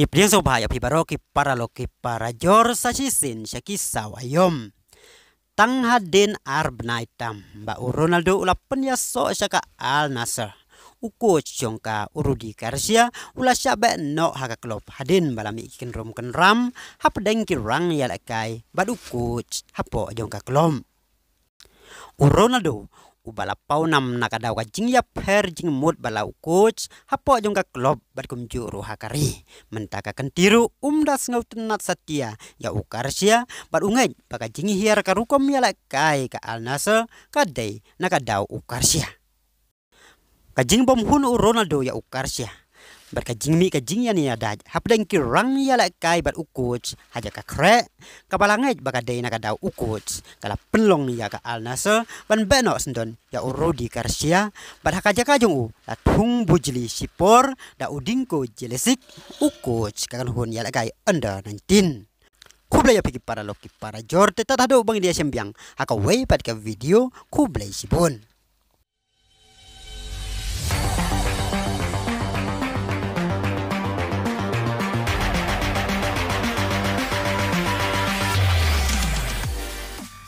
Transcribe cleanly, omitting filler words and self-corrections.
Ipriang so bahaya pibaroki para loki para jor sasisin syakisau ayom. Tang hadin arbnaitam ba Ronaldo ulapan ya so syaka Al Nassr. Uko chongka urudi Garcia ula syabe no haka klub hadin balami ikin rom kenram hap dengki rang ya lakai badu coach hapo jongka klom. Ronaldo ubala pau nam nakadaw ka jing ya per jing mut balau coach hapo jongka klub bad kumjuru hakari mentaka kentiru das ngautenat satia ya Garcia bad ungay baka jingi hiar karukom ya lakai ka Al Nassr kadai nakadaw Garcia. Kajing bom hun Ronaldo ya Garcia. Berkajing mi kajing ya ni ada hapdeng kirang ya lakai bat coach haja ka kre kabalangai bakadai nakadaw coach kala penlong ya ka Al Nassr ban beno sendon ya Rudi Garcia bat hakaja kajung la tung bujli sipor da udingko jelesik coach kakan hun ya lakai under 19. Kublay ya pigi para loki para jor tetap hado bang dia sembiang haka way pat ka video kublay sibon.